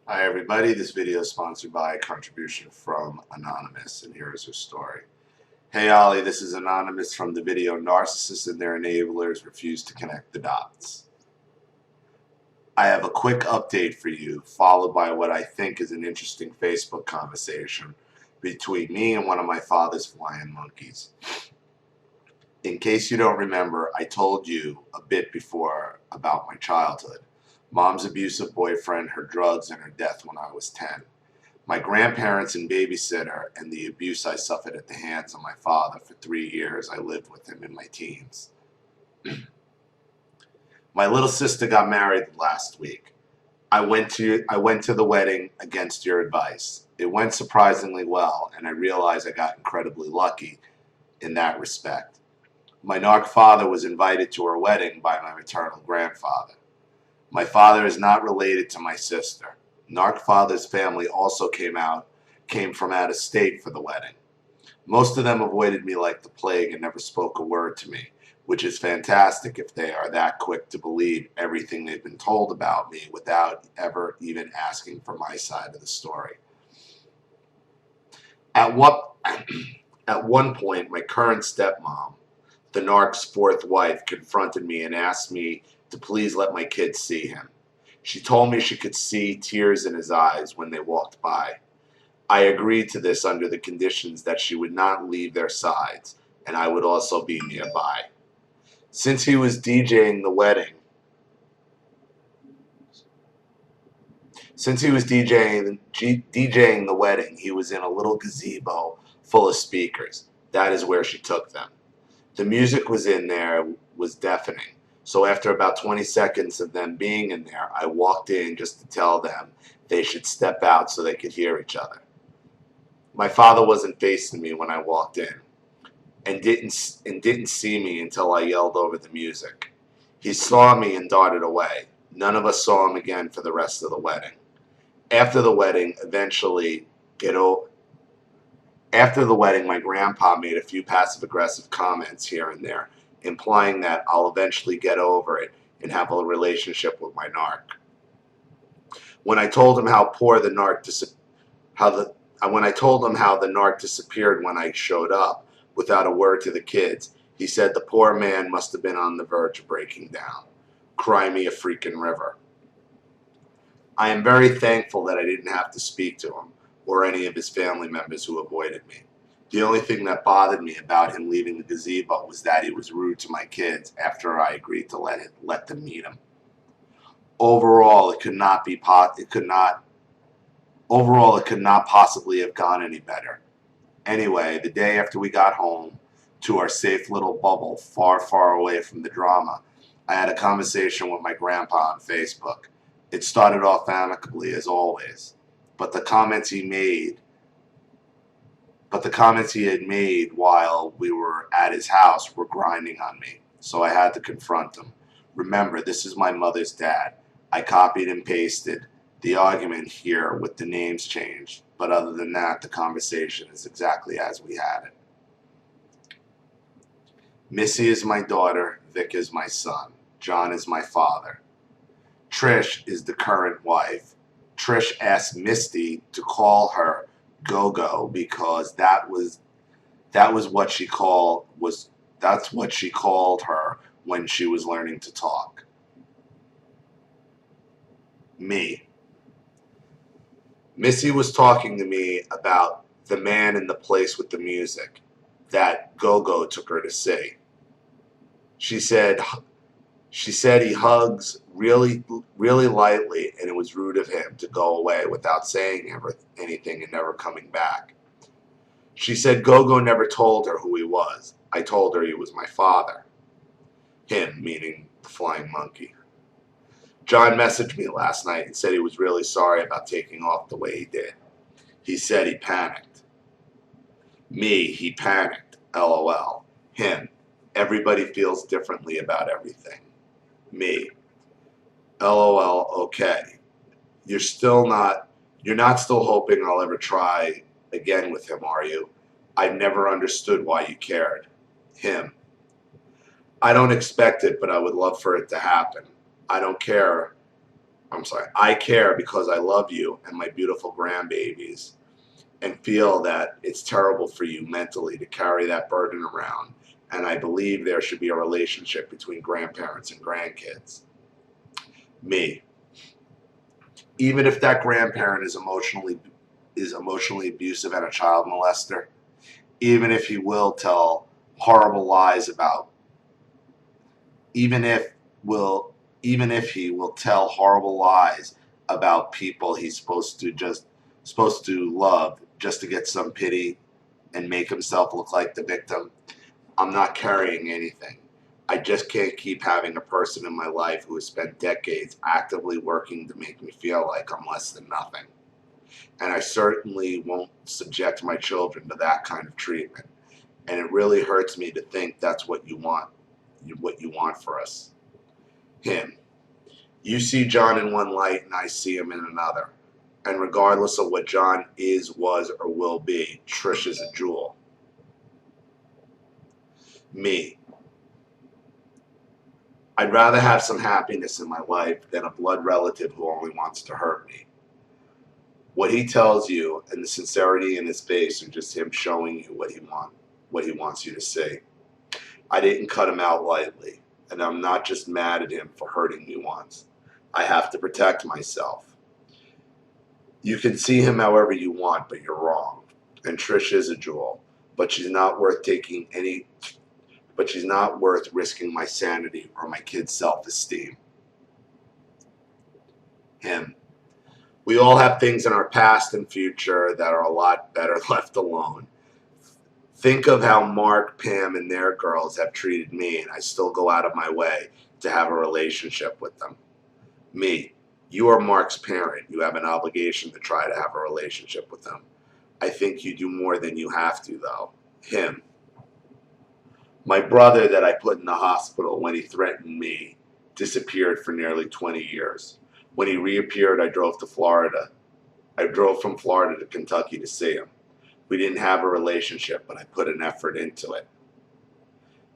Hi everybody, this video is sponsored by a contribution from Anonymous, and here is her story. Hey Ollie, this is Anonymous from the video Narcissists and Their Enablers Refuse to Connect the Dots. I have a quick update for you, followed by what I think is an interesting Facebook conversation between me and one of my father's flying monkeys. In case you don't remember, I told you a bit before about my childhood. Mom's abusive boyfriend, her drugs, and her death when I was 10. My grandparents and babysitter, and the abuse I suffered at the hands of my father for 3 years I lived with him in my teens. My little sister got married last week. I went to the wedding against your advice. It went surprisingly well, and I realized I got incredibly lucky in that respect. My narc father was invited to her wedding by my maternal grandfather. My father is not related to my sister. Narc father's family also came from out of state for the wedding. Most of them avoided me like the plague and never spoke a word to me, which is fantastic if they are that quick to believe everything they've been told about me without ever even asking for my side of the story. At one point, my current stepmom, the narc's fourth wife, confronted me and asked me to please let my kids see him. She told me she could see tears in his eyes when they walked by. I agreed to this under the conditions that she would not leave their sides, and I would also be nearby. Since he was DJing the wedding, he was in a little gazebo full of speakers. That is where she took them. The music was deafening. So after about 20 seconds of them being in there, I walked in just to tell them they should step out so they could hear each other. My father wasn't facing me when I walked in and didn't see me until I yelled over the music. He saw me and darted away. None of us saw him again for the rest of the wedding. After the wedding, my grandpa made a few passive-aggressive comments here and there, implying that I'll eventually get over it and have a relationship with my narc. When I told him how the narc disappeared when I showed up without a word to the kids, he said the poor man must have been on the verge of breaking down. Cry me a freaking river. I am very thankful that I didn't have to speak to him or any of his family members who avoided me. The only thing that bothered me about him leaving the gazebo was that he was rude to my kids after I agreed to let them meet him. Overall, it could not possibly have gone any better. Anyway, the day after we got home to our safe little bubble, far, far away from the drama, I had a conversation with my grandpa on Facebook. It started off amicably as always, but the comments he had made while we were at his house were grinding on me, so I had to confront him. Remember, this is my mother's dad. I copied and pasted the argument here with the names changed, but other than that, the conversation is exactly as we had it. Missy is my daughter, Vic is my son, John is my father. Trish is the current wife. Trish asked Misty to call her Go-Go because that's what she called her when she was learning to talk. Me. Missy was talking to me about the man in the place with the music that Go-Go took her to see. She said he hugs really, really lightly, and it was rude of him to go away without saying anything and never coming back. She said Go-Go never told her who he was. I told her he was my father. Him, meaning the flying monkey. John messaged me last night and said he was really sorry about taking off the way he did. He said he panicked. Me, he panicked. LOL. Him, everybody feels differently about everything. Me, LOL, okay. You're not still hoping I'll ever try again with him, are you? I never understood why you cared. Him, I don't expect it, but I would love for it to happen. I don't care I'm sorry, I care because I love you and my beautiful grandbabies and feel that it's terrible for you mentally to carry that burden around. And I believe there should be a relationship between grandparents and grandkids. Me. Even if that grandparent is emotionally abusive and a child molester, even if he will tell horrible lies about, even if will even if he will tell horrible lies about people he's supposed to love just to get some pity and make himself look like the victim, I'm not carrying anything. I just can't keep having a person in my life who has spent decades actively working to make me feel like I'm less than nothing. And I certainly won't subject my children to that kind of treatment. And it really hurts me to think that's what you want for us. Him. You see John in one light and I see him in another. And regardless of what John is, was, or will be, Trish is a jewel. Me. I'd rather have some happiness in my life than a blood relative who only wants to hurt me. What he tells you and the sincerity in his face are just him showing you what he wants you to see. I didn't cut him out lightly, and I'm not just mad at him for hurting me once. I have to protect myself. You can see him however you want, but you're wrong. And Trish is a jewel, but she's not worth risking my sanity or my kid's self-esteem. Him. We all have things in our past and future that are a lot better left alone. Think of how Mark, Pam, and their girls have treated me, and I still go out of my way to have a relationship with them. Me. You are Mark's parent. You have an obligation to try to have a relationship with them. I think you do more than you have to, though. Him. My brother that I put in the hospital when he threatened me disappeared for nearly 20 years. When he reappeared, I drove to Florida. I drove from Florida to Kentucky to see him. We didn't have a relationship, but I put an effort into it.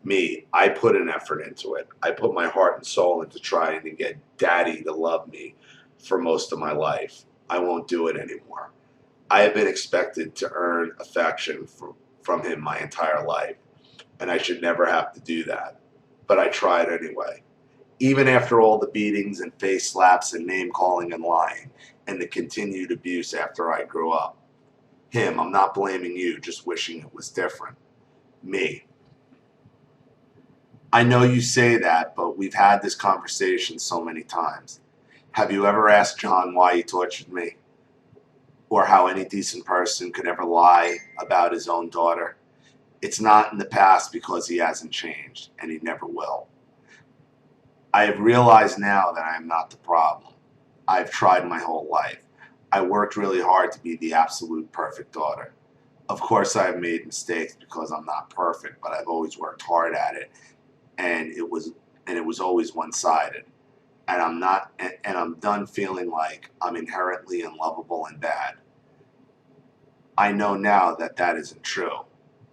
Me, I put an effort into it. I put my heart and soul into trying to get Daddy to love me for most of my life. I won't do it anymore. I have been expected to earn affection from him my entire life, and I should never have to do that. But I tried anyway. Even after all the beatings and face slaps and name calling and lying, and the continued abuse after I grew up. Him, I'm not blaming you, just wishing it was different. Me. I know you say that, but we've had this conversation so many times. Have you ever asked John why he tortured me? Or how any decent person could ever lie about his own daughter? It's not in the past because he hasn't changed, and he never will. I have realized now that I am not the problem. I've tried my whole life. I worked really hard to be the absolute perfect daughter. Of course, I have made mistakes because I'm not perfect, but I've always worked hard at it, and it was always one-sided. And I'm done feeling like I'm inherently unlovable and bad. I know now that that isn't true.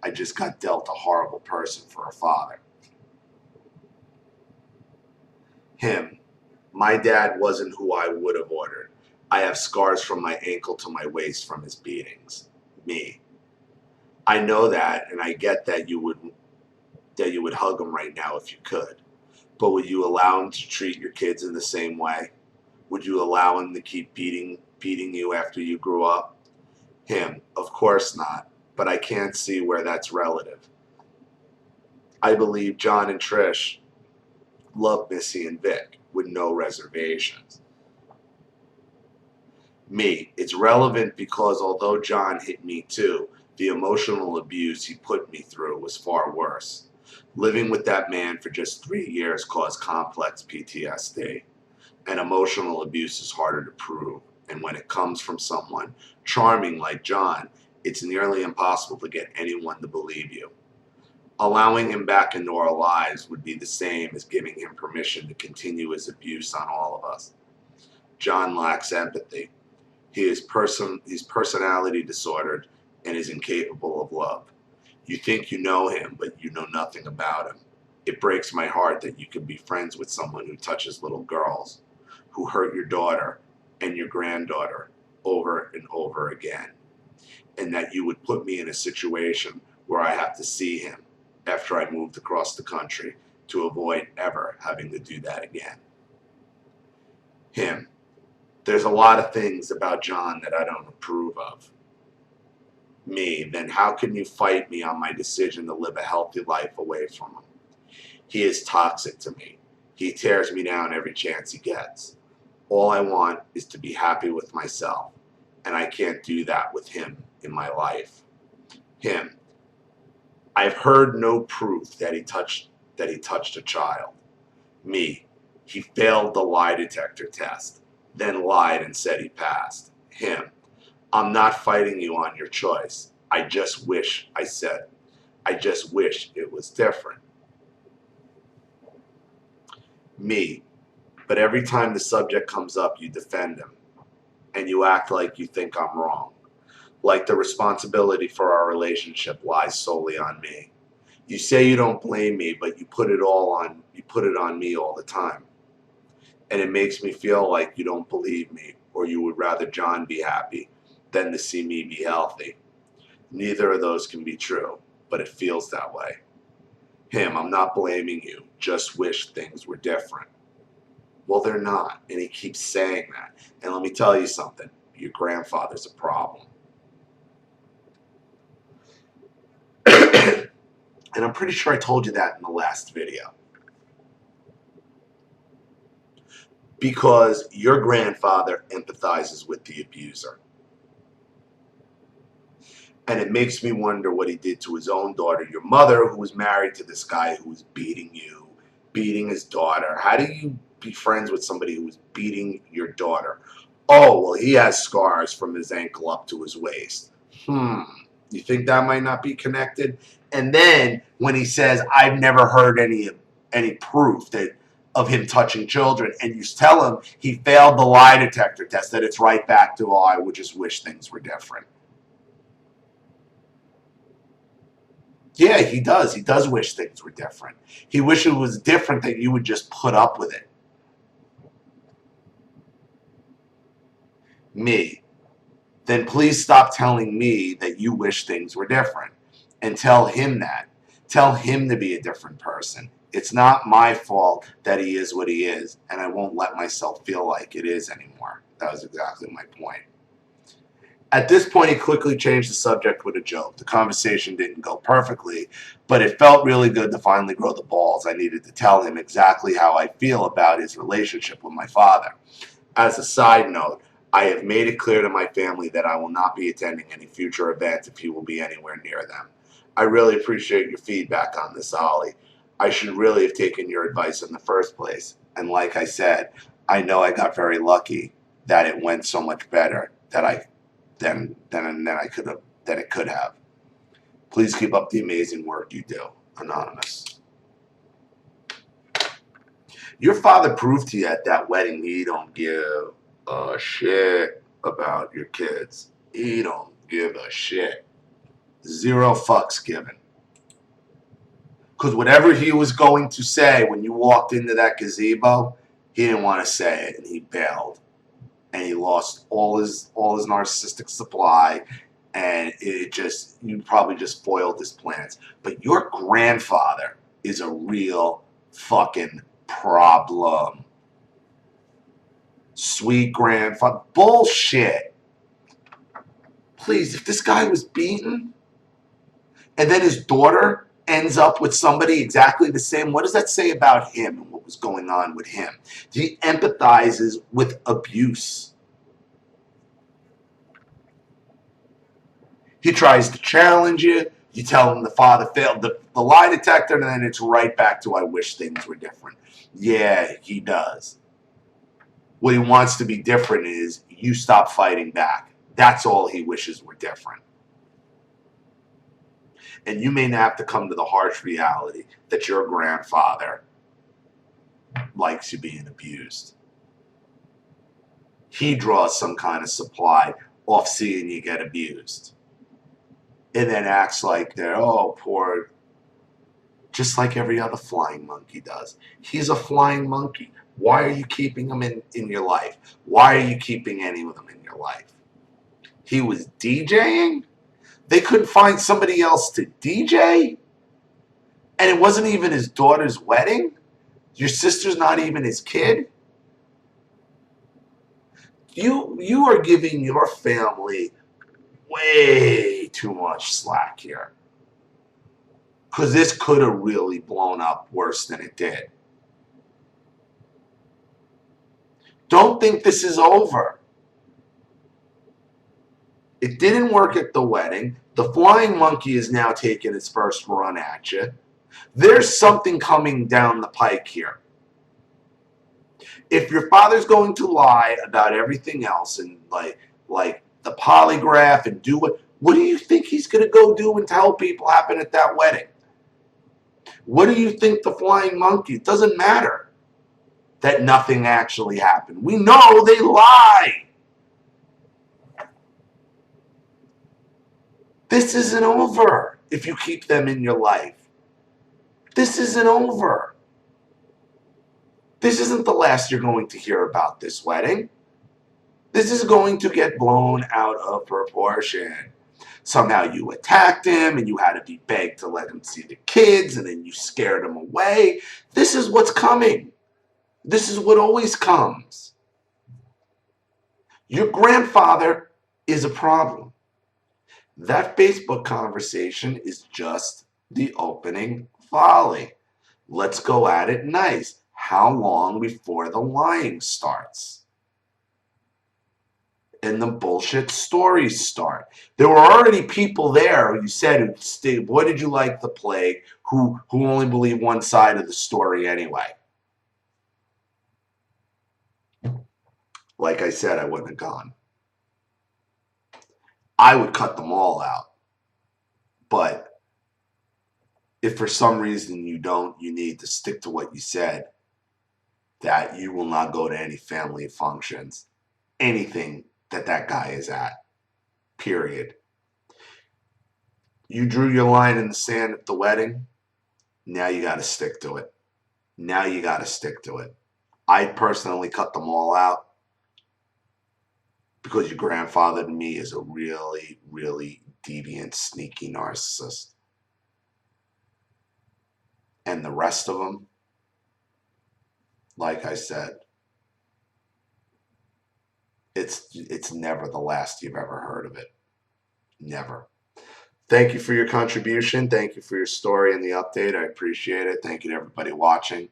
I just got dealt a horrible person for a father. Him. My dad wasn't who I would have ordered. I have scars from my ankle to my waist from his beatings. Me. I know that, and I get that you would hug him right now if you could. But would you allow him to treat your kids in the same way? Would you allow him to keep beating you after you grew up? Him. Of course not. But I can't see where that's relative. I believe John and Trish love Missy and Vic with no reservations. Me. It's relevant because although John hit me too, the emotional abuse he put me through was far worse. Living with that man for just 3 years caused complex PTSD. And emotional abuse is harder to prove. And when it comes from someone charming like John, it's nearly impossible to get anyone to believe you. Allowing him back into our lives would be the same as giving him permission to continue his abuse on all of us. John lacks empathy. He's personality disordered and is incapable of love. You think you know him, but you know nothing about him. It breaks my heart that you can be friends with someone who touches little girls, who hurt your daughter and your granddaughter over and over again, and that you would put me in a situation where I have to see him after I moved across the country to avoid ever having to do that again. Him. There's a lot of things about John that I don't approve of. Me, then how can you fight me on my decision to live a healthy life away from him? He is toxic to me. He tears me down every chance he gets. All I want is to be happy with myself, and I can't do that with him in my life. Him. I've heard no proof that he touched a child. Me. He failed the lie detector test, then lied and said he passed. Him. I'm not fighting you on your choice. I just wish it was different. Me. But every time the subject comes up, you defend him. And you act like you think I'm wrong. Like the responsibility for our relationship lies solely on me. You say you don't blame me, but you put it on me all the time. And it makes me feel like you don't believe me, or you would rather John be happy than to see me be healthy. Neither of those can be true, but it feels that way. Him, I'm not blaming you, just wish things were different. Well, they're not, and he keeps saying that. And let me tell you something, your grandfather's a problem. And I'm pretty sure I told you that in the last video. Because your grandfather empathizes with the abuser. And it makes me wonder what he did to his own daughter, your mother, who was married to this guy who was beating you, beating his daughter. How do you be friends with somebody who was beating your daughter? Oh, well, he has scars from his ankle up to his waist. You think that might not be connected? And then when he says, I've never heard any proof of him touching children, and you tell him he failed the lie detector test, that it's right back to, oh, I would just wish things were different. Yeah, he does. He does wish things were different. He wishes it was different, that you would just put up with it. Me. Then please stop telling me that you wish things were different. And tell him that. Tell him to be a different person. It's not my fault that he is what he is, and I won't let myself feel like it is anymore. That was exactly my point. At this point, he quickly changed the subject with a joke. The conversation didn't go perfectly, but it felt really good to finally grow the balls. I needed to tell him exactly how I feel about his relationship with my father. As a side note, I have made it clear to my family that I will not be attending any future events if he will be anywhere near them. I really appreciate your feedback on this, Ollie. I should really have taken your advice in the first place. And like I said, I know I got very lucky that it went so much better than it could have. Please keep up the amazing work you do. Anonymous. Your father proved to you at that wedding he don't give a shit about your kids. He don't give a shit. 0 fucks given. Because whatever he was going to say when you walked into that gazebo, he didn't want to say it, and he bailed. And he lost all his narcissistic supply, and you probably just foiled his plans. But your grandfather is a real fucking problem. Sweet grandfather. Bullshit. Please, if this guy was beaten, and then his daughter ends up with somebody exactly the same, what does that say about him and what was going on with him? He empathizes with abuse. He tries to challenge you. You tell him the father failed the lie detector, and then it's right back to, I wish things were different. Yeah, he does. What he wants to be different is you stop fighting back. That's all he wishes were different. And you may have to come to the harsh reality that your grandfather likes you being abused. He draws some kind of supply off seeing you get abused. And then acts like they're, oh, poor, just like every other flying monkey does. He's a flying monkey. Why are you keeping them in your life? Why are you keeping any of them in your life? He was DJing? They couldn't find somebody else to DJ? And it wasn't even his daughter's wedding? Your sister's not even his kid? You are giving your family way too much slack here. Because this could have really blown up worse than it did. Don't think this is over. It didn't work at the wedding. The flying monkey is now taking its first run at you. There's something coming down the pike here. If your father's going to lie about everything else and like the polygraph and do what do you think he's going to go do and tell people happened at that wedding? What do you think the flying monkey? It doesn't matter that nothing actually happened. We know they lie. This isn't over if you keep them in your life. This isn't over. This isn't the last you're going to hear about this wedding. This is going to get blown out of proportion. Somehow you attacked him and you had to be begged to let him see the kids and then you scared him away. This is what's coming. This is what always comes. Your grandfather is a problem. That Facebook conversation is just the opening volley. Let's go at it nice. How long before the lying starts? And the bullshit stories start. There were already people there, you said, boy, did you like the plague, who only believe one side of the story anyway. Like I said, I wouldn't have gone. I would cut them all out. But if for some reason you don't, you need to stick to what you said, that you will not go to any family functions, anything that guy is at, period. You drew your line in the sand at the wedding. Now you got to stick to it. Now you got to stick to it. I personally cut them all out because your grandfather to me is a really, really deviant, sneaky narcissist. And the rest of them, like I said, it's never the last you've ever heard of it. Never. Thank you for your contribution. Thank you for your story and the update. I appreciate it. Thank you to everybody watching.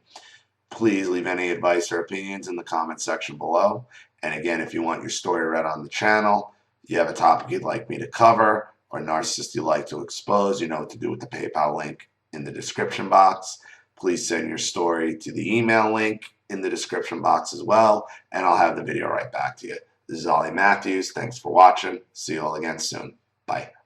Please leave any advice or opinions in the comment section below. And again, if you want your story read on the channel, you have a topic you'd like me to cover, or narcissist you'd like to expose, you know what to do with the PayPal link in the description box. Please send your story to the email link in the description box as well, and I'll have the video right back to you. This is Ollie Matthews. Thanks for watching. See you all again soon. Bye.